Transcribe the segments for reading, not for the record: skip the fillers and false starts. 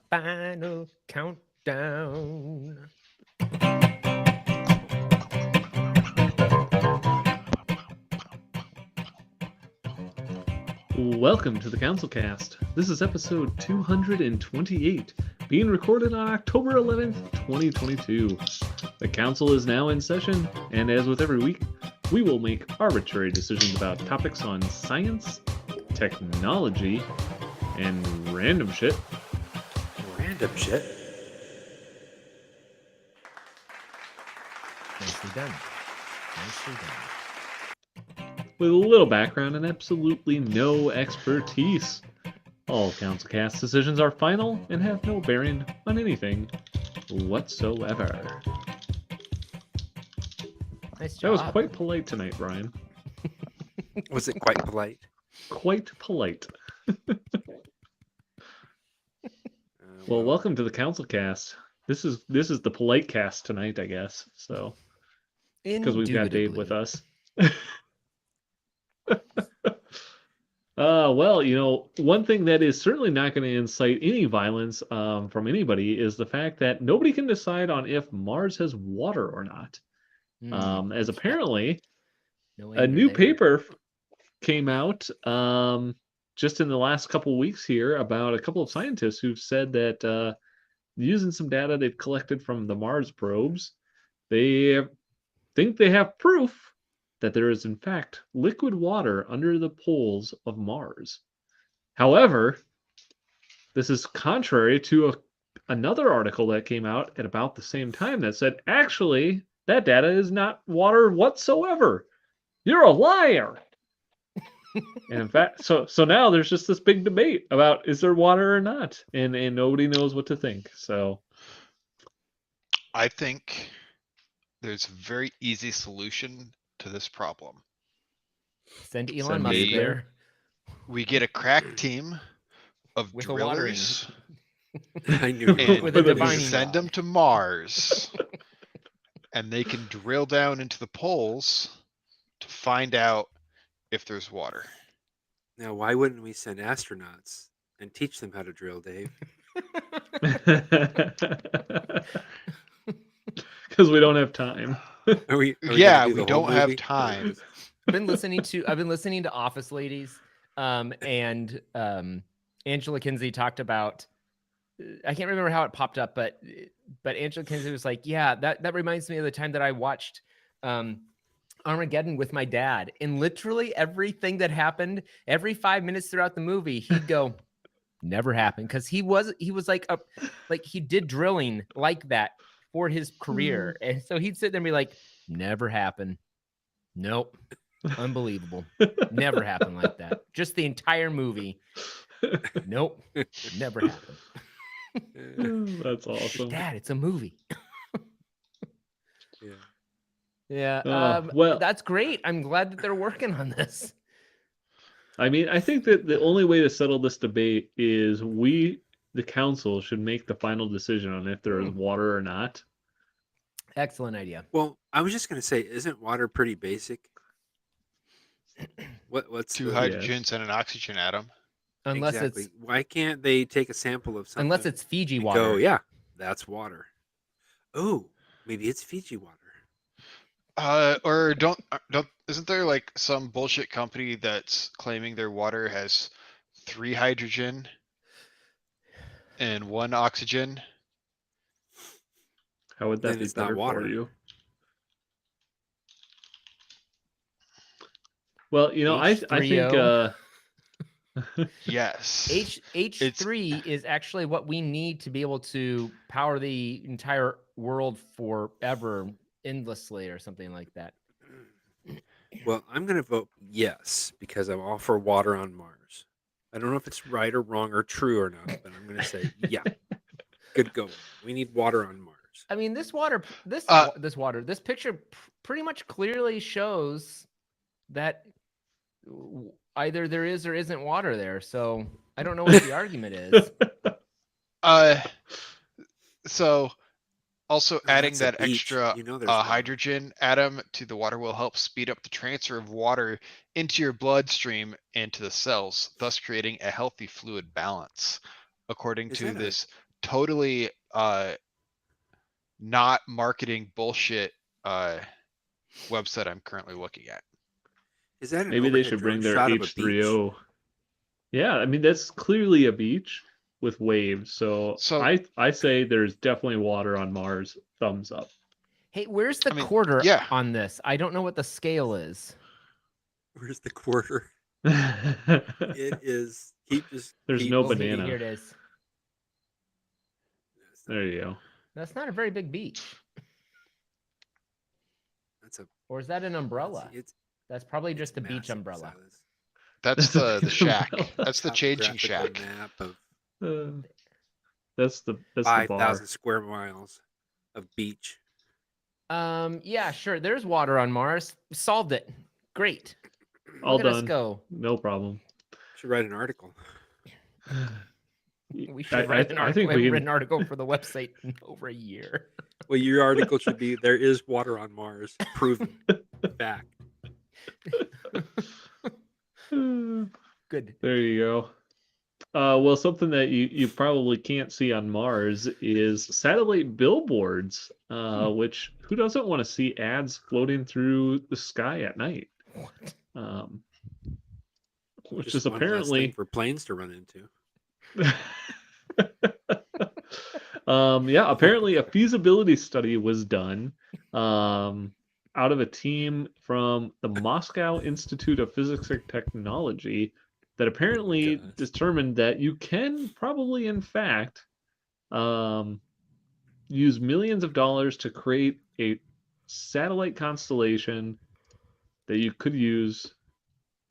final countdown. Welcome to the CouncilCast. This is episode 228, being recorded on October 11th, 2022. The Council is now in session, and as with every week, we will make arbitrary decisions about topics on science, technology, and random shit. Random shit? Nicely done. Nicely done. With a little background and absolutely no expertise. All CouncilCast decisions are final and have no bearing on anything whatsoever. Nice That job. was quite polite tonight, Brian. Was it quite polite? Quite polite. Well, welcome to the CouncilCast. This is the polite cast tonight, I guess. So, because we've got Dave with us. Well, one thing that is certainly not going to incite any violence from anybody is the fact that nobody can decide on if Mars has water or not. As apparently, a new paper came out just in the last couple of weeks here about a couple of scientists who've said that using some data they've collected from the Mars probes, they think they have proof that there is in fact liquid water under the poles of Mars. However, this is contrary to another article that came out at about the same time that said, actually, that data is not water whatsoever. You're a liar. And in fact, so now there's just this big debate about is there water or not, and nobody knows what to think. So I think there's a very easy solution to this problem. Send Elon Send Musk Dave there. We get a crack team of With a watering. drillers I knew and With a we divining send rod. them to Mars, and they can drill down into the poles to find out if there's water. Now, why wouldn't we send astronauts and teach them how to drill, Dave? because we don't have time. Are we Yeah, gonna do we the whole don't have movie? time. I've been listening to Office Ladies, and Angela Kinsey talked about. I can't remember how it popped up, but Angela Kinsey was like, "Yeah, that reminds me of the time that I watched Armageddon with my dad, and literally everything that happened every 5 minutes throughout the movie, he'd go." Never happened, because he was like he did drilling like that for his career, and so he'd sit there and be like, never happened. Nope. Unbelievable. Never happened like that. Just the entire movie. Nope. Never happened. That's awesome. Dad, it's a movie. Yeah. Yeah. Well, that's great. I'm glad that they're working on this. I mean, I think that the only way to settle this debate is we, the council, should make the final decision on if there is water or not. Excellent idea. Well, I was just gonna say, isn't water pretty basic? What's Two the, hydrogens and an oxygen atom. Unless exactly? it's Why can't they take a sample of something? unless it's Fiji and water. go, yeah, that's water. Oh, maybe it's Fiji water. Or isn't there like some bullshit company that's claiming their water has 3 hydrogen and 1 oxygen? How would that Then be it's not better water. for you? Well, I think H3O. Yes. H3 is actually what we need to be able to power the entire world forever, endlessly, or something like that. Well, I'm going to vote yes because I'm all for water on Mars. I don't know if it's right or wrong or true or not, but I'm going to say yeah. Good going. We need water on Mars. I mean, this picture pretty much clearly shows that either there is or isn't water there. So I don't know what the argument is. So also adding that's a that beach. extra You know there's water. hydrogen atom to the water will help speed up the transfer of water into your bloodstream and to the cells, thus creating a healthy fluid balance, according Is to that a- this totally not marketing bullshit website I'm currently looking at. Is that an Maybe they overhead should drone bring their shot of a beach? H3O. Yeah, I mean that's clearly a beach with waves. So, So- I say there's definitely water on Mars. Thumbs up. Hey, where's the I mean, quarter yeah. on this? I don't know what the scale is. Where's the quarter? It is. There's no Oh, banana. here it is. There you go. That's not a very big beach. That's a. Or is that an umbrella? It's That's probably it's just a beach massive, umbrella. Silas. That's That's a the shack. umbrella. That's the changing Topographical shack. map of That's the bar. 5,000 square miles of beach. Yeah, sure. There's water on Mars. Solved it. Great. All Look at us done. go. No problem. Should write an article. We should write an I article. think We we haven't can. written an article for the website in over a year. Well, your article should be there is water on Mars. Proven. Fact. Good. There you go. Well, something that you probably can't see on Mars is satellite billboards, which who doesn't want to see ads floating through the sky at night? What? Which Just is one less thing apparently for planes to run into. yeah, apparently a feasibility study was done out of a team from the Moscow Institute of Physics and Technology that apparently gosh. determined that you can probably, in fact, use millions of dollars to create a satellite constellation that you could use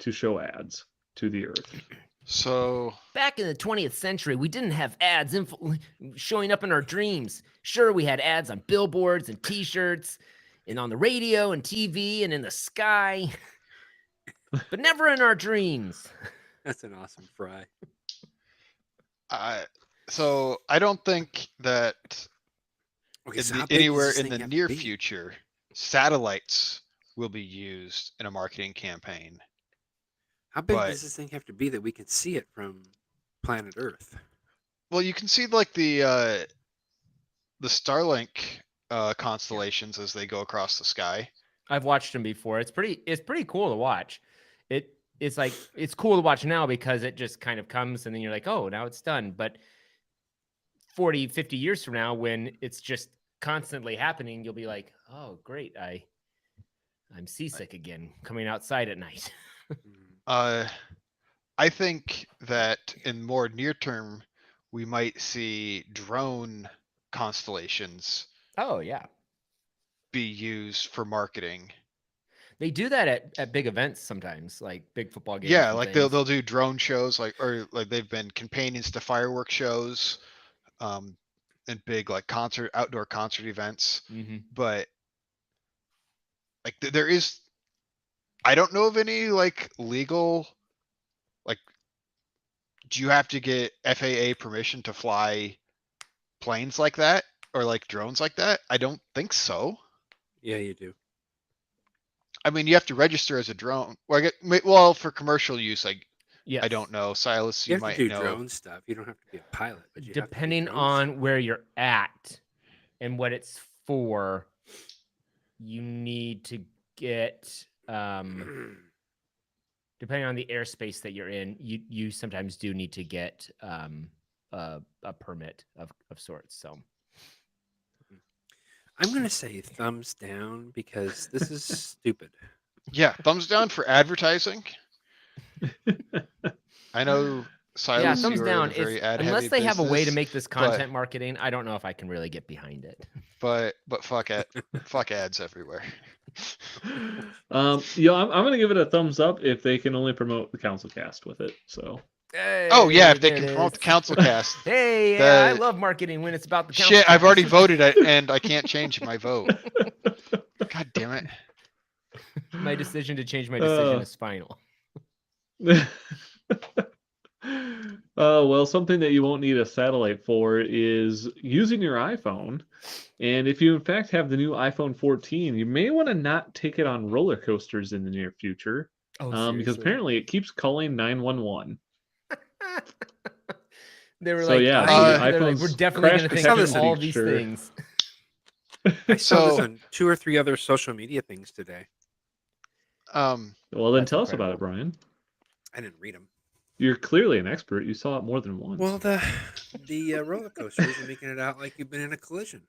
to show ads to the Earth. So Back in the 20th century, we didn't have ads showing up in our dreams. Sure, we had ads on billboards and T-shirts, and on the radio and TV and in the sky, but never in our dreams. That's an awesome fry. so I don't think that Okay, so in how the- big does anywhere this in thing the have to near be? future, satellites will be used in a marketing campaign. How big but- does this thing have to be that we can see it from planet Earth? Well, you can see like the Starlink constellations as they go across the sky. I've watched them before. It's pretty cool to watch. It's like it's cool to watch now because it just kind of comes and then you're like, oh, now it's done. But 40, 50 years from now, when it's just constantly happening, you'll be like, oh, great. I'm seasick again coming outside at night. Hmm. I think that in more near term, we might see drone constellations Oh, yeah. be used for marketing. They do that at big events sometimes, like big football games. Yeah, and like things. they'll do drone shows, or like they've been companions to fireworks shows, and big like outdoor concert events. Mhm. But like there is, I don't know of any like legal, like, do you have to get FAA permission to fly planes like that or like drones like that? I don't think so. Yeah, you do. I mean, you have to register as a drone. Well, for commercial use, I Yes. don't know. Silas, You you have might to do know. drone stuff. You don't have to be a pilot, but you have to do Depending drone on where you're at and what it's for, you need to get stuff. depending on the airspace that you're in, you sometimes do need to get a permit of sorts. So I'm gonna say thumbs down because this is stupid. Yeah, thumbs down for advertising. I know Silas, yeah, thumbs you are down. in a very ad Unless heavy they have a way to business, make this content marketing, I don't know if I can really get behind it. but fuck it, fuck ads everywhere. I'm gonna give it a thumbs up if they can only promote the CouncilCast with it. So Oh yeah, if they There can it promote the is. CouncilCast. Hey, yeah, I The- love marketing when it's about the Shit, I've already CouncilCast. voted it and I can't change my vote. God damn it. My decision to change my decision Uh, is final. well, something that you won't need a satellite for is using your iPhone. And if you in fact have the new iPhone 14, you may want to not take it on roller coasters in the near future. Oh, Because apparently it keeps calling 911. They were So, like, yeah, so the they're like, we're iPhone's definitely crash going to think detection of all these feature- things. I saw this So- on 2 or 3 other social media things today. Well, then That's tell us about it, incredible. Brian. I didn't read them. You're clearly an expert. You saw it more than once. Well, the roller coasters are making it out like you've been in a collision.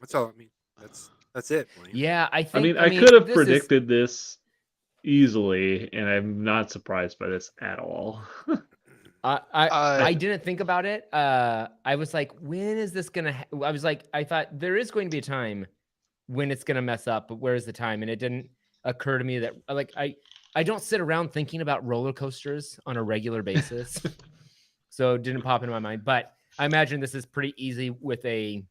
That's all. I mean, that's it. Blaine. Yeah, I I think. mean, I could have this is- predicted this easily, and I'm not surprised by this at all. I didn't think about it. I was like, when is this gonna? I was like, I thought there is going to be a time when it's gonna mess up, but where is the time? And it didn't occur to me that like I don't sit around thinking about roller coasters on a regular basis, so it didn't pop into my mind. But I imagine this is pretty easy with a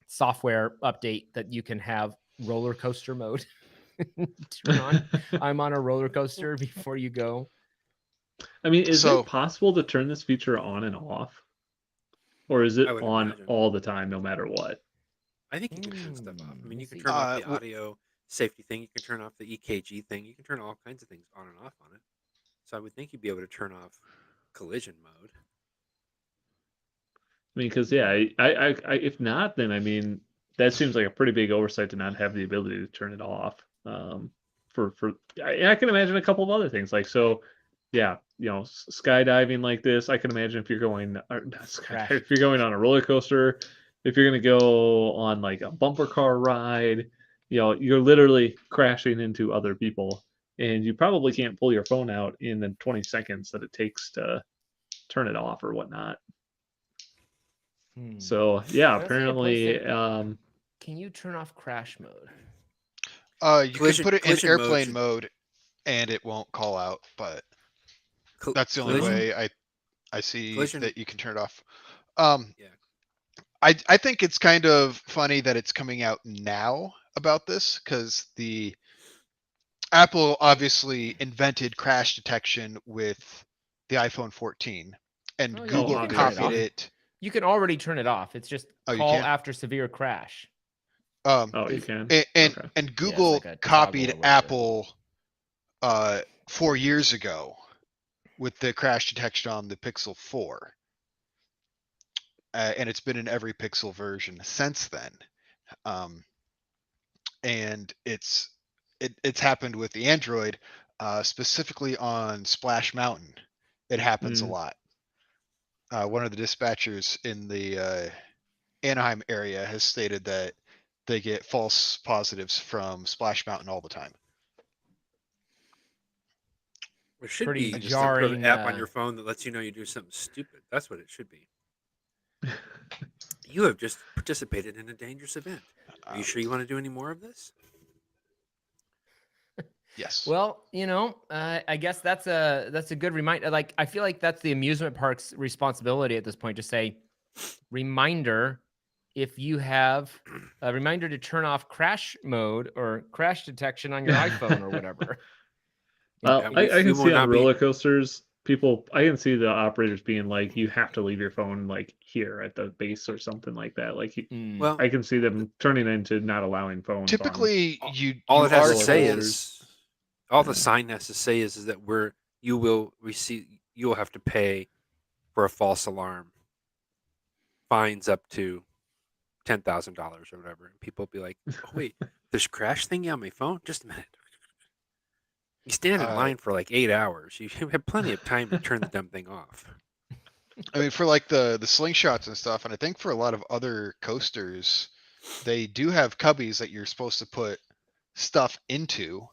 software update that you can have roller coaster mode. Turn on. I'm on a roller coaster before you go. I mean, is So- it possible to turn this feature on and off? Or is it I would on imagine. all the time, no matter what? I think you can turn stuff off. I mean, you can see. turn off the well- audio safety thing. You can turn off the EKG thing. You can turn all kinds of things on and off on it. So I would think you'd be able to turn off collision mode. I mean, because yeah, I if not, then I mean that seems like a pretty big oversight to not have the ability to turn it off. I can imagine a couple of other things like so. Yeah, skydiving like this. I can imagine if you're going, or not skydiving, if you're going on a roller coaster, if you're going to go on like a bumper car ride, you're literally crashing into other people, and you probably can't pull your phone out in the 20 seconds that it takes to turn it off or whatnot. So yeah, Let's say I apparently, posted- Can you turn off crash mode? You Collision- can put it in collision mode airplane should- mode, and it won't call out. But that's the only collision- way I see collision- that you can turn it off. Yeah. I think it's kind of funny that it's coming out now about this because the Apple obviously invented crash detection with the iPhone 14, and Oh, yeah, Google you can turn it copied off. it. You can already turn it off. It's just Oh, you call can? after severe crash. Um, Oh, you Is- can. and Okay. Google like a toggle copied or whatever. Apple 4 years ago with the crash detection on the Pixel 4. And it's been in every Pixel version since then. And it's happened with the Android, specifically on Splash Mountain. It happens a lot. One of the dispatchers in the Anaheim area has stated that they get false positives from Splash Mountain all the time. It should Pretty be just some sort of jarring, app on your phone that lets you know you do something stupid. That's what it should be. You have just participated in a dangerous event. Are you sure you want to do any more of this? Yes. Well, I guess that's a good reminder. Like, I feel like that's the amusement park's responsibility at this point to say, reminder, if you have a reminder to turn off crash mode or crash detection on your iPhone or whatever. Well, Yeah, I you can will see not on be- roller coasters, I can see the operators being like, you have to leave your phone like here at the base or something like that. Like, Well, I can see them turning into not allowing phones. Typically, all you it has are to say told- is, all the sign has to say is that you will have to pay for a false alarm. Fines up to $10,000 or whatever. And people will be like, oh, wait, there's crash thingy on my phone? Just a minute. You stand in line for like 8 hours. You have plenty of time to turn the damn thing off. I mean, for like the slingshots and stuff, and I think for a lot of other coasters, they do have cubbies that you're supposed to put stuff into.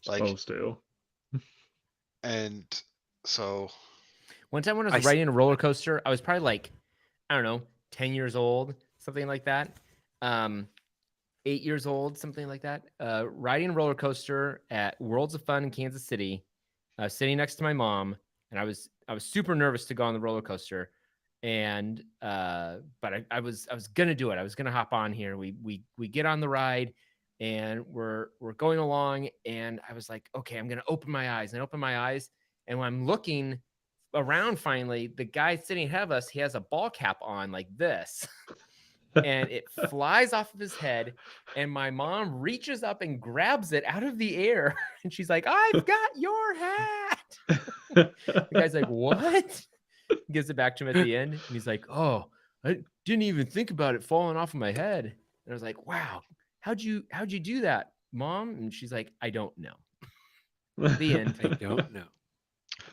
Like, supposed to. and so One time when I I was s- riding a roller coaster, I was probably like, I don't know, 10 years old, something like that. 8 years old, something like that. Riding a roller coaster at Worlds of Fun in Kansas City, sitting next to my mom, and I was super nervous to go on the roller coaster, and but I was gonna do it. I was gonna hop on here. We get on the ride, and we're going along, and I was like, okay, I'm gonna open my eyes, and I open my eyes, and when I'm looking around, finally, the guy sitting ahead of us, he has a ball cap on like this. And it flies off of his head, and my mom reaches up and grabs it out of the air, and she's like, I've got your hat. The guy's like, what? He gives it back to him at the end. And he's like, oh, I didn't even think about it falling off of my head. And I was like, wow, how'd you do that, Mom? And she's like, I don't know. The end. I don't know.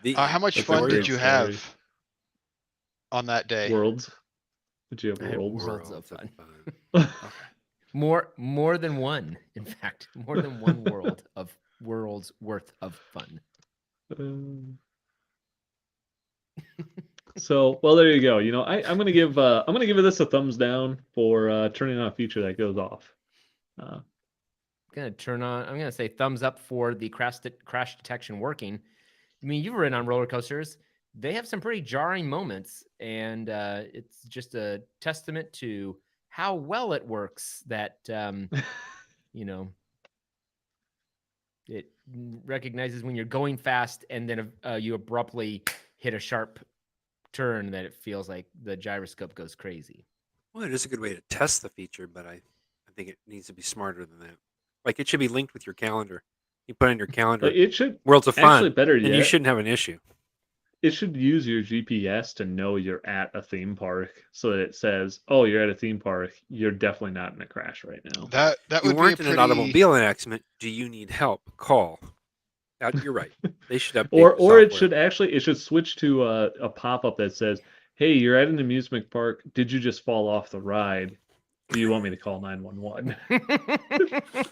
The How end. much That's a fun great did you story. have on that day? Worlds. Did you have I had worlds? worlds of fun. Okay. More than one, in fact, more than one world's worth of fun. So, well, there you go. You know, I'm gonna give this a thumbs down for turning on a feature that goes off. I'm gonna say thumbs up for the crash detection working. I mean, you've ridden on roller coasters. They have some pretty jarring moments, and it's just a testament to how well it works that you know, it recognizes when you're going fast and then you abruptly hit a sharp turn that it feels like the gyroscope goes crazy. Well, it is a good way to test the feature, but I think it needs to be smarter than that. Like it should be linked with your calendar. You put in your calendar It should Worlds of actually Fun, better and you yet. shouldn't have an issue. It should use your GPS to know you're at a theme park, so that it says, "Oh, you're at a theme park. You're definitely not in a crash right now." That You would be a weren't in an pretty. automobile accident. Do you need help? Call. You're right. They should update Or the it software. should switch to a pop-up that says, "Hey, you're at an amusement park. Did you just fall off the ride? Do you want me to call 911?"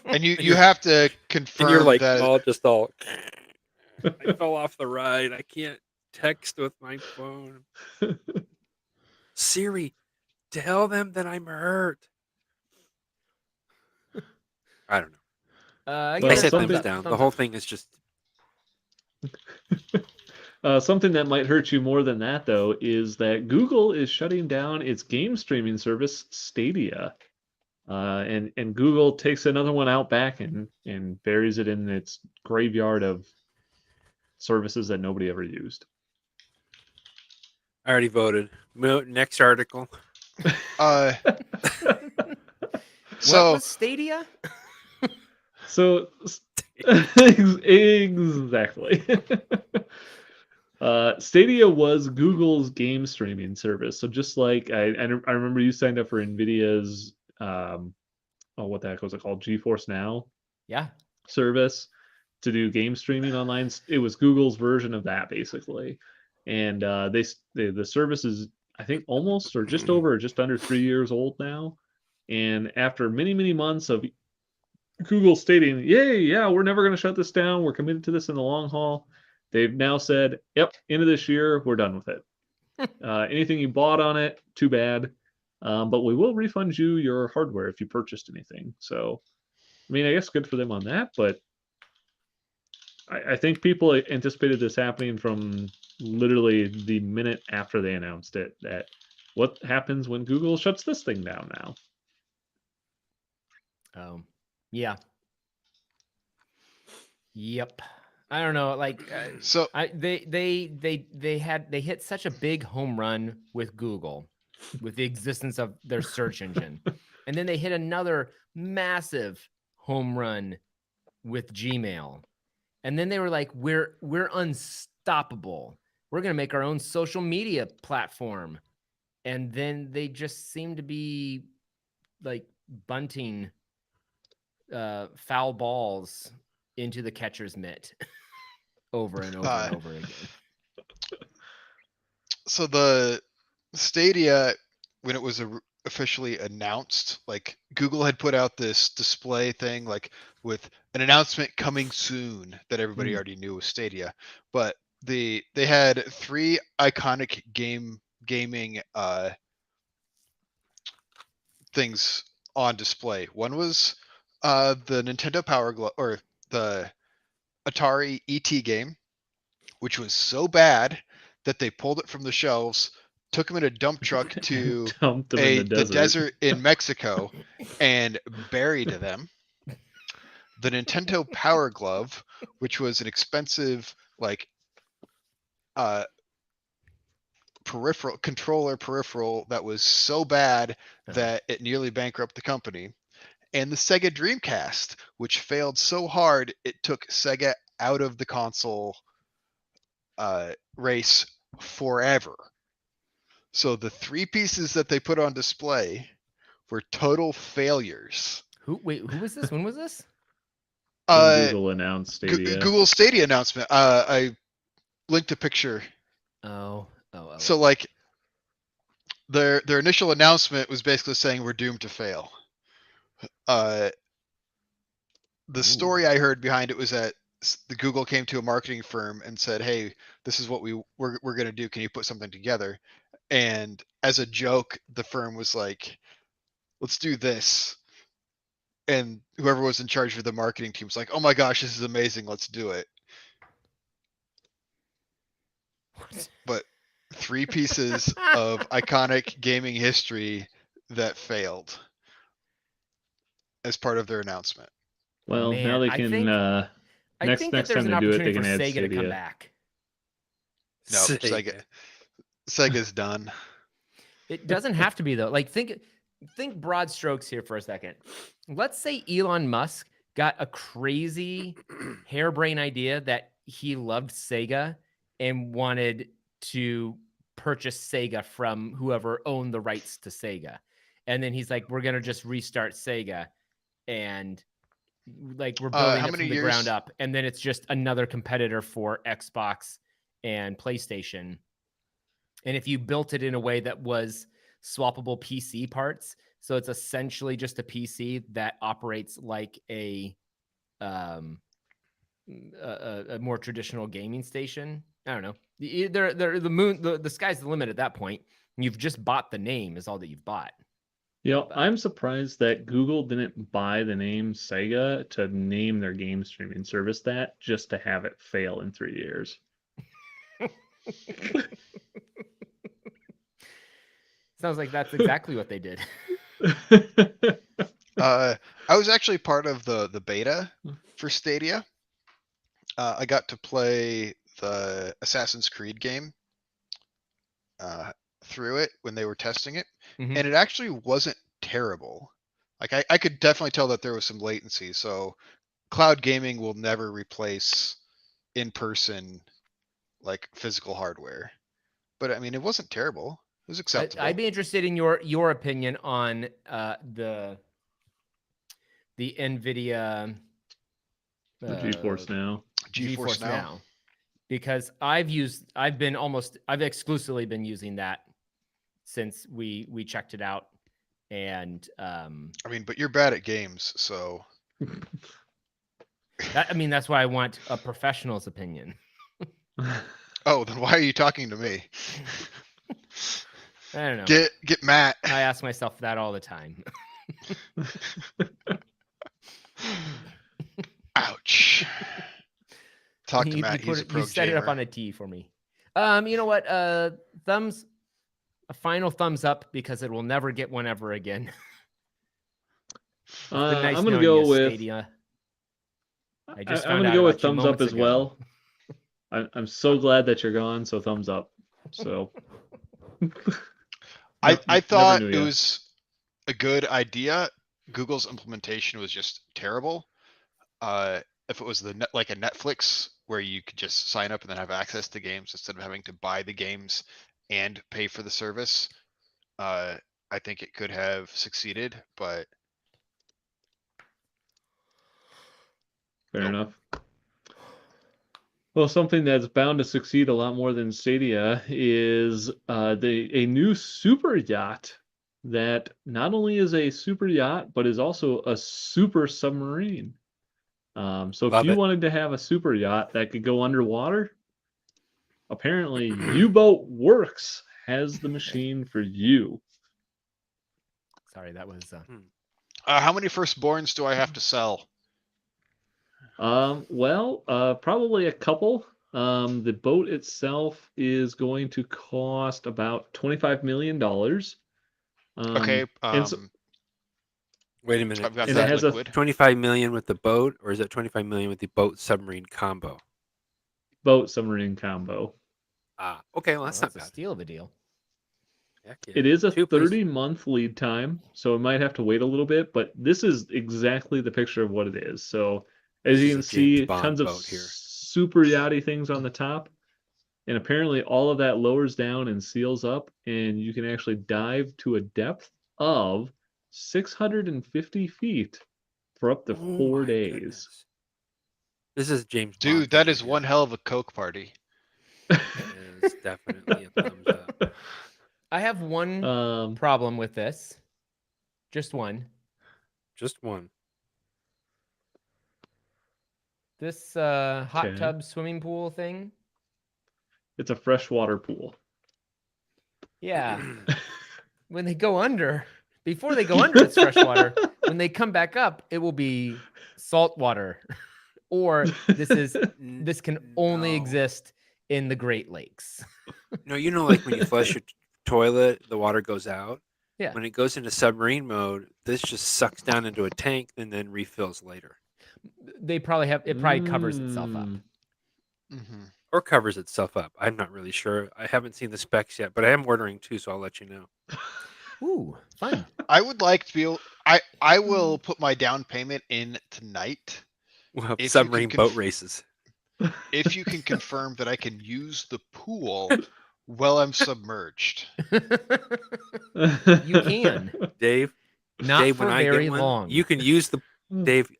And you you're- have to And you're confirm like, that. I fell off the ride. I can't text with my phone. Siri, tell them that I'm hurt. I don't know. I Well, I guess said something- thumbs down. The whole thing is just Something that might hurt you more than that, though, is that Google is shutting down its game streaming service, Stadia. And Google takes another one out back and buries it in its graveyard of services that nobody ever used. I already voted. Next article. Uh, What so was Stadia? So exactly. Stadia was Google's game streaming service. So just like I remember you signed up for Nvidia's what the heck was it called? GeForce Now Yeah. service to do game streaming online. It was Google's version of that basically. And the service is, I think, almost or just over or just under 3 years old now. And after many months of Google stating, "Yay, yeah, we're never going to shut this down. We're committed to this in the long haul," they've now said, "Yep, end of this year, we're done with it. Anything you bought on it, too bad. But we will refund you your hardware if you purchased anything." So, I mean, I guess good for them on that. But I think people anticipated this happening from literally the minute after they announced it. That what happens when Google shuts this thing down now? Yeah. Yep. I don't know. Like, so they hit such a big home run with Google, with the existence of their search engine, and then they hit another massive home run with Gmail, and then they were like, "We're unstoppable. We're gonna make our own social media platform," and then they just seem to be like bunting foul balls into the catcher's mitt over and over and over again. So the Stadia, when it was officially announced, like Google had put out this display thing, like with an announcement coming soon that everybody already knew was Stadia. But they had three iconic gaming things on display. One was the Nintendo Power Glove, or the Atari ET game, which was so bad that they pulled it from the shelves, took them in a dump truck to Dumped them in the desert in Mexico, and buried them. The Nintendo Power Glove, which was an expensive like peripheral that was so bad that it nearly bankrupted the company. And the Sega Dreamcast, which failed so hard it took Sega out of the console race forever. So the 3 pieces that they put on display were total failures. Who was this? When was this? When Uh, Google announced Stadia. Google Stadia announcement. I linked a picture. Oh. So like their initial announcement was basically saying we're doomed to fail. The story I heard behind it was that the Google came to a marketing firm and said, "Hey, this is what we're going to do. Can you put something together?" And as a joke, the firm was like, "Let's do this." And whoever was in charge of the marketing team was like, "Oh my gosh, this is amazing. Let's do it." But 3 pieces of iconic gaming history that failed as part of their announcement. Well, now Man, they I can. think Next that there's time an they do it, opportunity they for can add Sega to come Stadia. back. No, Sega's done. It doesn't have to be though. Like think broad strokes here for a second. Let's say Elon Musk got a crazy harebrained idea that he loved Sega and wanted to purchase Sega from whoever owned the rights to Sega. And then he's like, we're going to just restart Sega. And like we're building How it many from the years? ground up. And then it's just another competitor for Xbox and PlayStation. And if you built it in a way that was swappable PC parts, so it's essentially just a PC that operates like a more traditional gaming station. I don't know. The sky's the limit at that point. You've just bought the name is all that you've bought. You know, I'm surprised that Google didn't buy the name Sega to name their game streaming service that, just to have it fail in 3 years. Sounds like that's exactly what they did. I was actually part of the beta for Stadia. I got to play the Assassin's Creed game through it when they were testing it, Mhm. and it actually wasn't terrible. Like I could definitely tell that there was some latency. So cloud gaming will never replace in-person like physical hardware. But I mean, it wasn't terrible. It was acceptable. I'd be interested in your opinion on the NVIDIA The GeForce Now. GeForce Now. Because I've exclusively been using that since we checked it out. And I mean, but you're bad at games, so that's why I want a professional's opinion. oh, then why are you talking to me? I don't know. Get Matt. I ask myself that all the time. Ouch. Talk to Matt. He's a pro You set it up on a T for me. You know what? A final thumbs up because it will never get one ever again. Nice I'm gonna go with. Stadia. I'm gonna go with thumbs up as well. I'm so glad that you're gone. So thumbs up. So. I thought it was a good idea. Google's implementation was just terrible. If it was like a Netflix where you could just sign up and then have access to games instead of having to buy the games and pay for the service, I think it could have succeeded, but Fair enough. Well, something that's bound to succeed a lot more than Stadia is a new super yacht that not only is a super yacht, but is also a super submarine. So if you wanted to have a super yacht that could go underwater, apparently U-Boat Works has the machine for you. Sorry, that was. how many firstborns do I have to sell? Probably a couple. The boat itself is going to cost about $25 million. Okay. Wait a minute. I've got Is that that liquid. 25 million with the boat, or is that 25 million with the boat submarine combo? Boat submarine combo. Ah, okay. Well, that's not a bad. steal of a deal. Heck yeah. It is a 30-month lead time, so it might have to wait a little bit, but this is exactly the picture of what it is. So as you can see, tons of super yachty things on the top. And apparently all of that lowers down and seals up, and you can actually dive to a depth of 650 feet for up to Oh 4 my days. goodness. This is James Bond. Dude, that thing is right one hell of a Coke party. That is definitely a thumbs up. I have one Um, problem with this. Just one. Just one. This hot Okay. tub swimming pool thing. it's a freshwater pool. Yeah. When they go under, before they go under, it's freshwater. When they come back up, it will be salt water. Or this can only No. exist in the Great Lakes. No, like when you flush your toilet, the water goes out. Yeah. When it goes into submarine mode, this just sucks down into a tank and then refills later. They probably have it probably covers itself up. Mm. Mm-hmm. Or covers itself up. I'm not really sure. I haven't seen the specs yet, but I am ordering too, so I'll let you know. Ooh, fun. I would like to be able. I will put my down payment in tonight We'll have If you can submarine boat races. if you can confirm that I can use the pool while I'm submerged. You can. Dave, Not Dave, for when I very get one, long. you can use the Dave.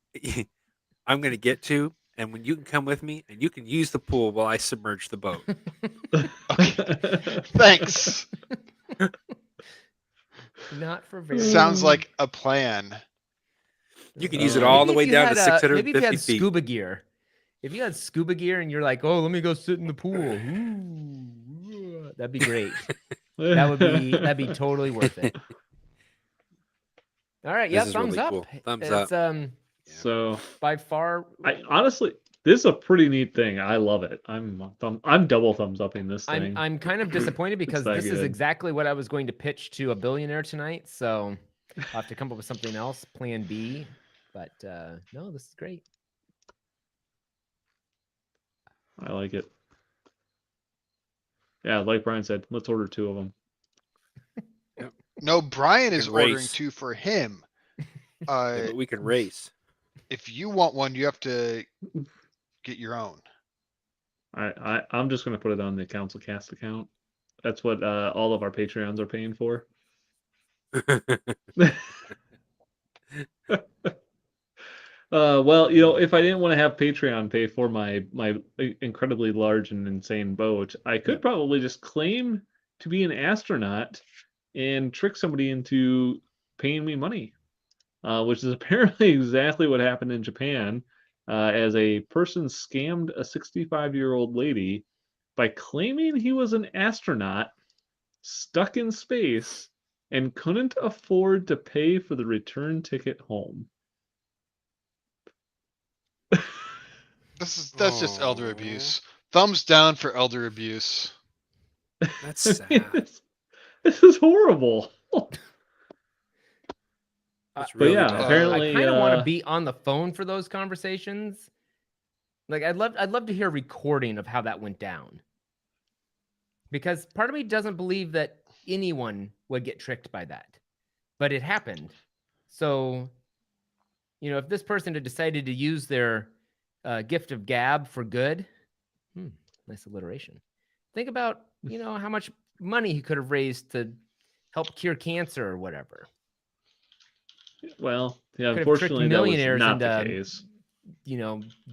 I'm going to get to, and when you can come with me, and you can use the pool while I submerge the boat. Thanks. Not for very Sounds long. like a plan. You can use it Uh, all the Maybe way if you down to had, maybe if you 650 had feet. scuba gear. If you had scuba gear and you're like, oh, let me go sit in the pool. Ooh, that'd be great. That'd be totally worth it. All right, yeah, This is thumbs really up. cool. Thumbs It's up. So by far I honestly, this is a pretty neat thing. I love it. I'm double thumbs upping this thing. I'm kind of disappointed because that this is good. exactly what I was going to pitch to a billionaire tonight. So I'll have to come up with something else, plan B. But no, this is great. I like it. Yeah, like Brian said, let's order 2 of them. No, Brian is Can ordering race. 2 for him. Yeah, but we can race. If you want one, you have to get your own. I'm just gonna put it on the CouncilCast account. That's what all of our Patreons are paying for. Well, if I didn't want to have Patreon pay for my incredibly large and insane boat, I could Yep. probably just claim to be an astronaut and trick somebody into paying me money, which is apparently exactly what happened in Japan, as a person scammed a 65-year-old lady by claiming he was an astronaut stuck in space and couldn't afford to pay for the return ticket home. That's just elder Aw. abuse. Thumbs down for elder abuse. That's sad. This is horrible. That's But really yeah, bad. apparently, I kind of want to be on the phone for those conversations. Like I'd love to hear a recording of how that went down. Because part of me doesn't believe that anyone would get tricked by that. But it happened. So, if this person had decided to use their gift of gab for good, nice alliteration. Think about, how much money he could have raised to help cure cancer or whatever. Well, yeah, Could have tricked unfortunately, that was millionaires not the into, case.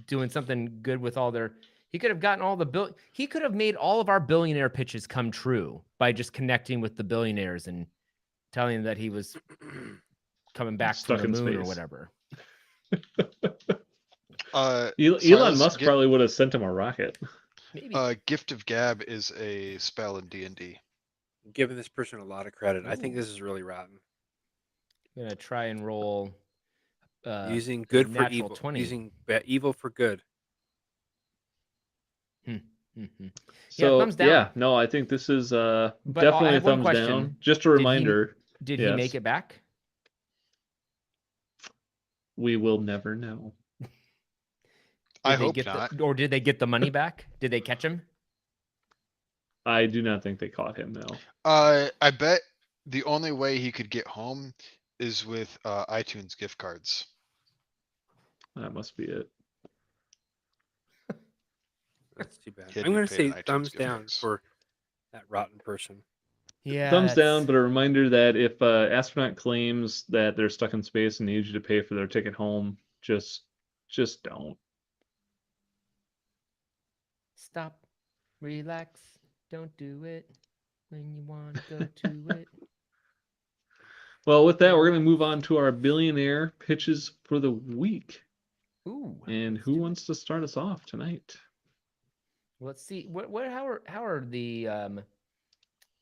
Doing something good with all their. He could have gotten all the He could have made all of our billionaire pitches come true by just connecting with the billionaires and telling them that he was coming back Stuck from the in moon or space. whatever. Elon Silas, Musk probably would have sent him a rocket. Maybe. Gift of gab is a spell in D&D. I'm giving this person a lot of credit. I think Ooh. this is really rotten. I'm gonna try and roll. Using a good for natural evil. 20. Using evil for good. So thumbs down. yeah, no, I think this is I definitely a have one thumbs question. down. Just a Did he- reminder, Did he make Yes. it back? we will never know. I Did they hope get not. or did they get the money back? Did they catch him? I do not think they caught him now. I bet the only way he could get home is with iTunes gift cards. That must be it. That's too bad. He had I'm to be going to paid in say iTunes thumbs gift down cards. for that rotten person. Yeah. Thumbs down, that's- but a reminder that if astronaut claims that they're stuck in space and need you to pay for their ticket home, just don't. Stop. Relax. Don't do it when you want to go to it. Well, with that, we're going to move on to our billionaire pitches for the week. Ooh. And let's who do it. wants to start us off tonight? Let's see. How are the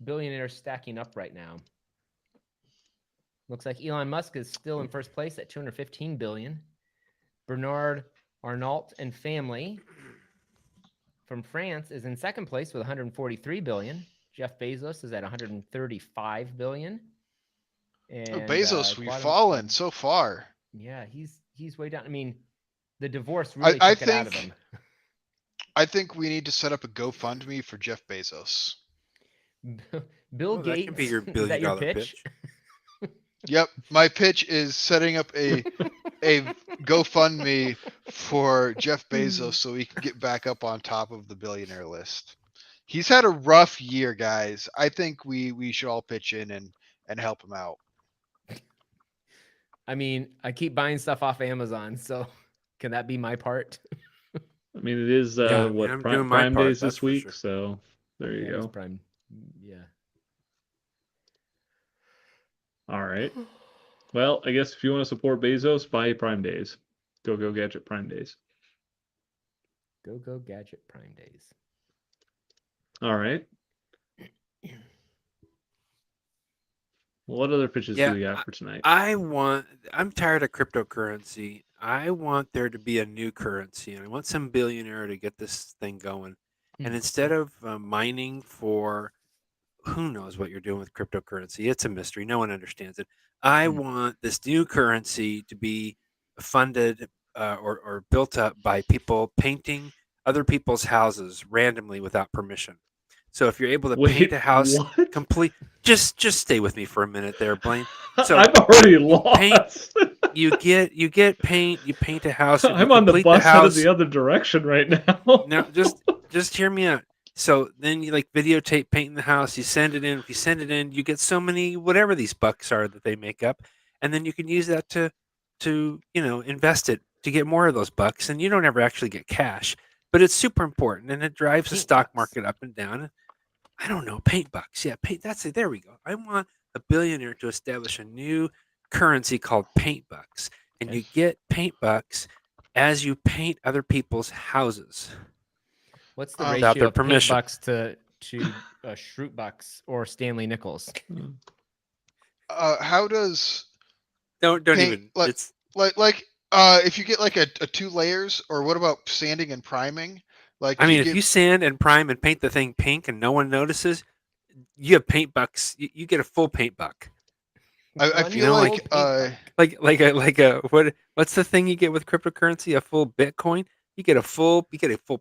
billionaires stacking up right now? Looks like Elon Musk is still in first place at 215 billion. Bernard Arnault and family from France is in second place with 143 billion. Jeff Bezos is at 135 billion. And Oh, Bezos, we've Quantum- fallen so far. Yeah, he's way down. I mean, the divorce I really took it out of think- him. I think we need to set up a GoFundMe for Jeff Bezos. Bill Well, that Gates, can be your is that billion-dollar your pitch? Yep, my pitch is setting up a GoFundMe for Jeff Bezos so he can get back up on top of the billionaire list. He's had a rough year, guys. I think we should all pitch in and help him out. I mean, I keep buying stuff off Amazon, so can that be my part? I mean, it is Yeah, I mean, what I'm Prime, doing my Prime part, Days that's this for week, sure. so there you Yeah, it is go. Prime. Yeah. All right. Well, I guess if you want to support Bezos, buy Prime Days. Go Gadget Prime Days. Go Gadget Prime Days. All right. What other pitches do we got for tonight? I'm tired of cryptocurrency. I want there to be a new currency, and I want some billionaire to get this thing going. And instead of mining for who knows what you're doing with cryptocurrency, it's a mystery. No one understands it. I want this new currency to be funded or built up by people painting other people's houses randomly without permission. So if you're able to paint Wait, a house what? complete, just stay with me for a minute there, Blaine. So I'm already you paint- lost. You get paint. You paint a house. If you I'm on the complete bus headed house, the other direction right now. no, just hear me out. So then you like videotape painting the house. You send it in. If you send it in, you get so many whatever these bucks are that they make up, and then you can use that to invest it to get more of those bucks. And you don't ever actually get cash, but it's super important, and it drives the Paint stock bucks. market up and down. I don't know, paint bucks. Yeah, paint. That's it. There we go. I want a billionaire to establish a new currency called paint bucks, and Okay. you get paint bucks as you paint other people's houses. What's the Without ratio their of paint permission. bucks to Shroot bucks or Stanley Nichols? How does Don't paint, even. like- It's if you get like a 2 layers, or what about sanding and priming? Like, I mean, if get, you sand and prime and paint the thing pink and no one notices, you have paint bucks. You get a full paint buck. I One feel whole like paint buck. Like a what's the thing you get with cryptocurrency? A full Bitcoin. You get a full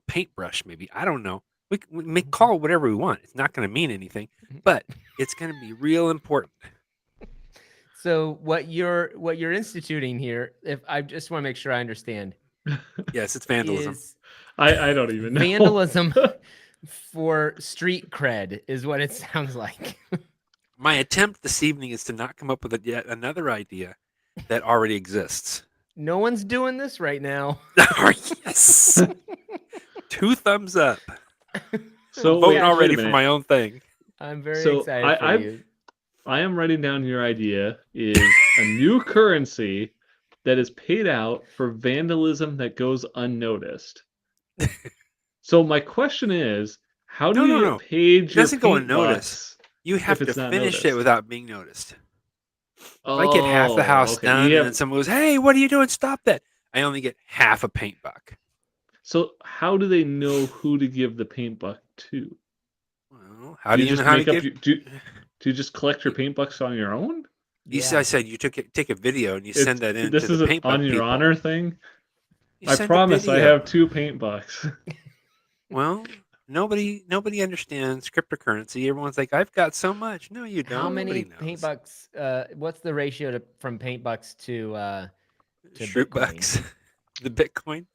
paintbrush. Maybe I don't know. We may call it whatever we want. It's not going to mean anything, but it's going to be real important. So what you're instituting here, if I just want to make sure I understand, Yes, it's vandalism. is I don't even know. vandalism for street cred is what it sounds like. My attempt this evening is to not come up with yet another idea that already exists. No one's doing this right now. Yes. 2 thumbs up. So I'm voting wait, already wait a for minute. my own thing. I'm very So excited for I've- you. I am writing down your idea is a new currency that is paid out for vandalism that goes unnoticed. So my question is, how do you No. get paid It your doesn't go paint unnoticed. bucks? You have it's to not finish it noticed. without being noticed. If Oh, I get half the house okay. done, You and have- then someone goes, "Hey, what are you doing? Stop that!" I only get half a paint buck. So how do they know who to give the paint buck to? Well, how do you just know how to make up give? your, do you just collect your paint bucks on your own? I said you take a video and you send that in This to is the an paint buck on your people. honor thing. You I send a promise I video. have 2 paint bucks. Well, nobody understands cryptocurrency. Everyone's like, "I've got so much." No, you don't. How many Nobody knows. paint bucks? What's the ratio from paint bucks to Shroot Bitcoin? bucks? The Bitcoin.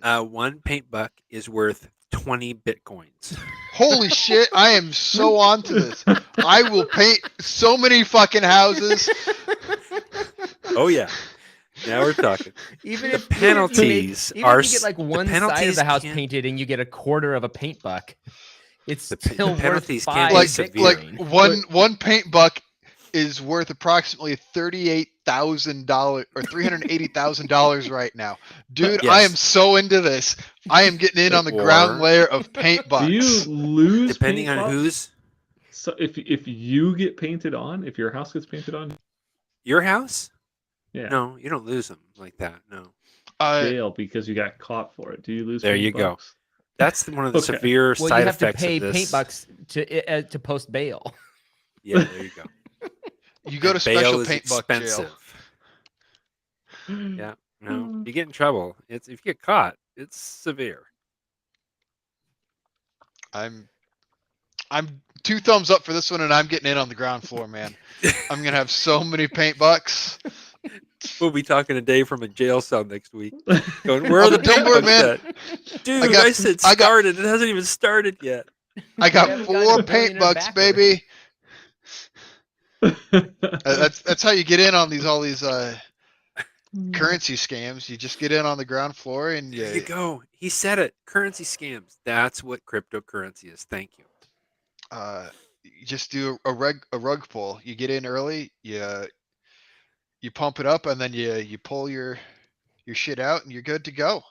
1 paint buck is worth 20 bitcoins. Holy shit, I am so onto this. I will paint so many fucking houses. Oh yeah, now we're talking. Even The if penalties even are if you get like the one side of penalties the house can't- painted and you get a quarter of a paint buck, it's The still worth penalties can't 5 be Like severe. Bitcoin. one paint buck is worth approximately $38,000 or $380,000 right now. Dude, I am Yes. so into this. I am getting in on the ground Or- layer of paint bucks. Do you lose Depending paint on bucks? who's So if you get painted on, if your house gets painted on, your house. yeah, No, you don't lose them like that. No. jail because you got caught for it. Do you lose? There paint you go. bucks? That's one of the Okay. severe Well, side you have to effects pay of this. paint bucks to post bail. Yeah, there you go. You go to And bail special is paint buck jail. expensive. Yeah, no, you get in trouble. If you get caught, it's severe. I'm 2 thumbs up for this one, and I'm getting in on the ground floor, man. I'm gonna have so many paint bucks. We'll be talking a day from a jail cell next week. Going, where Oh, are the but don't paint worry, bucks man. at? Dude, got- I said I got- started. It hasn't even started yet. I We got haven't gotten 4 a paint billionaire bucks, backer. baby. That's how you get in on all these currency scams. You just get in on the ground floor and There you go. He said it. Currency scams. That's what cryptocurrency is. Thank you. you just do a rug pull. You get in early, you pump it up, and then you pull your shit out, and you're good to go.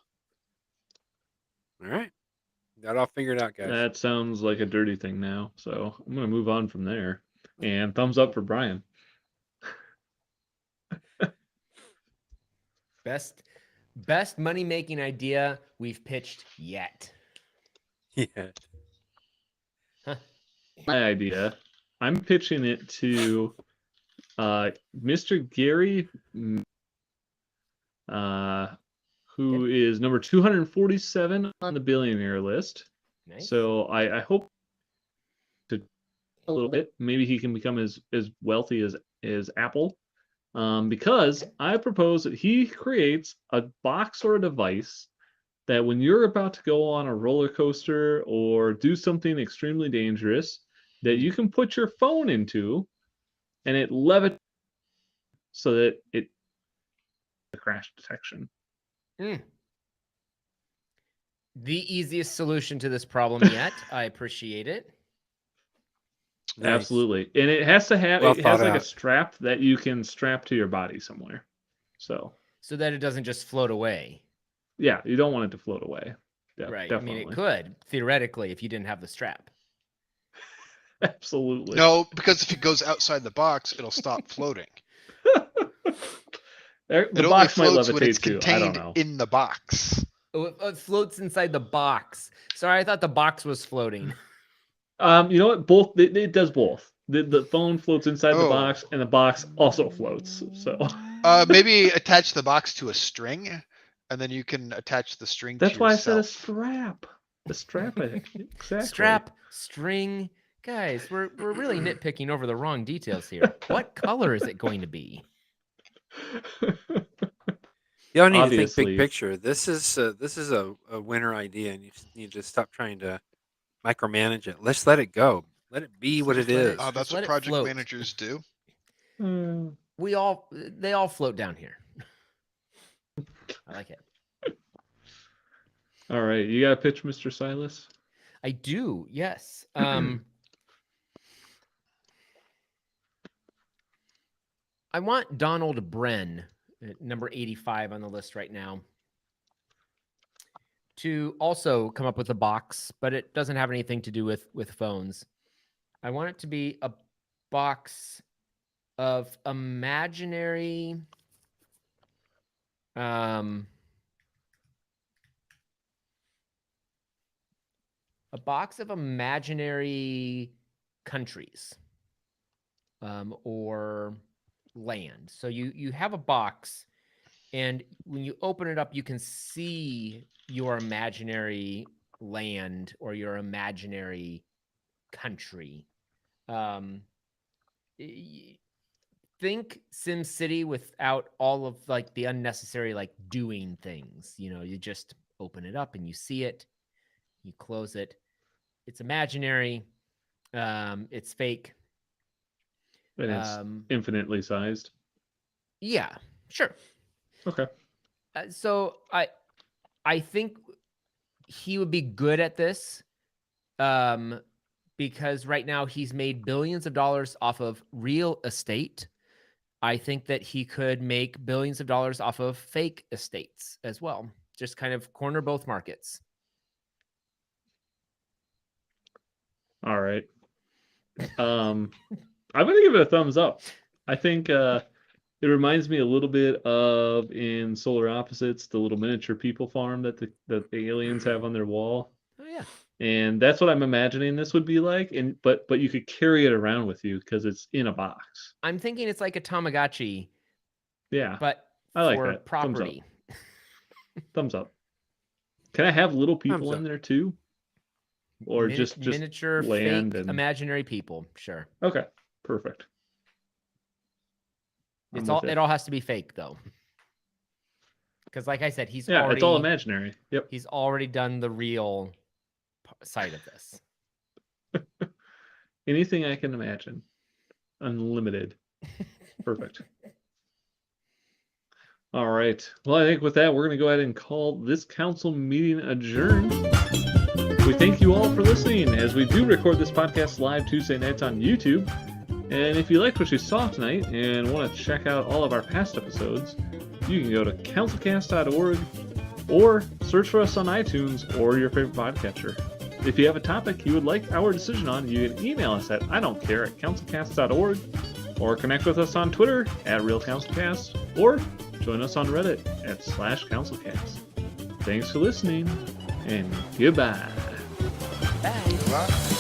All right. Got it all figured out, guys. That sounds like a dirty thing now. So I'm gonna move on from there. And thumbs up for Brian. Best money making idea we've pitched yet. Yeah. My idea. I'm pitching it to Mr. Gary, who is number 247 on the billionaire list. Nice. So I hope to a little bit. Maybe he can become as wealthy as Apple. Because I propose that he creates a box or a device that when you're about to go on a roller coaster or do something extremely dangerous, that you can put your phone into and it levitates so that it crash detection. The easiest solution to this problem yet. I appreciate it. Nice. Absolutely. And it has to have Well it has thought like a out. strap that you can strap to your body somewhere. So that it doesn't just float away. yeah, you don't want it to float away. Yeah, Right. definitely. I mean, it could theoretically if you didn't have the strap. Absolutely. No, because if it goes outside the box, it'll stop floating. The It only box might floats when it's levitate too. I don't contained know. in the box. Oh, it floats inside the box. Sorry, I thought the box was floating. You know what? Both it does both. The phone floats inside the Oh. box, and the box also floats. So Maybe attach the box to a string, and then you can attach the string that's to why yourself. I said a strap. A strap. Exactly. Strap, string. Guys, we're really nitpicking over the wrong details here. What color is it going to be? Y'all need to think Obviously. big picture. This is a winner idea, and you just need to stop trying to micromanage it. Let's let it go. Let it be what Just it let is. it- That's Just what let it project float. managers do. They all float down here. I like it. All right, you got a pitch, Mr. Silas? I do, yes. I want Donald Bren, at number 85 on the list right now, to also come up with a box, but it doesn't have anything to do with phones. I want it to be a box of imaginary countries or land. So you have a box, and when you open it up, you can see your imaginary land or your imaginary country. Think SimCity without all of like the unnecessary like doing things. You know, you just open it up and you see it. You close it. It's imaginary. It's fake. And it's infinitely sized. Yeah, sure. Okay. So I think he would be good at this, because right now he's made billions of dollars off of real estate. I think that he could make billions of dollars off of fake estates as well. Just kind of corner both markets. All right. I'm gonna give it a thumbs up. I think it reminds me a little bit of in Solar Opposites, the little miniature people farm that the aliens have on their wall. Oh yeah. And that's what I'm imagining this would be like. And but you could carry it around with you because it's in a box. I'm thinking it's like a Tamagotchi, Yeah. but I like for that. property. Thumbs up. Can I have little people Thumbs in up. there too? Or just miniature land fake and imaginary people. Sure. okay, perfect. I'm with It all has to be fake though. Because like I said, it's all imaginary. Yep. He's already done the real side of this. Anything I can imagine. Unlimited. Perfect. All right. Well, I think with that, we're going to go ahead and call this council meeting adjourned. We thank you all for listening as we do record this podcast live Tuesday nights on YouTube. And if you liked what you saw tonight and want to check out all of our past episodes, you can go to CouncilCast.org or search for us on iTunes or your favorite podcatcher. If you have a topic you would like our decision on, you can email us at IDon'tCare@CouncilCast.org or connect with us on Twitter at RealCouncilCast or join us on Reddit at /CouncilCast. Thanks for listening and goodbye. Bye. Bye.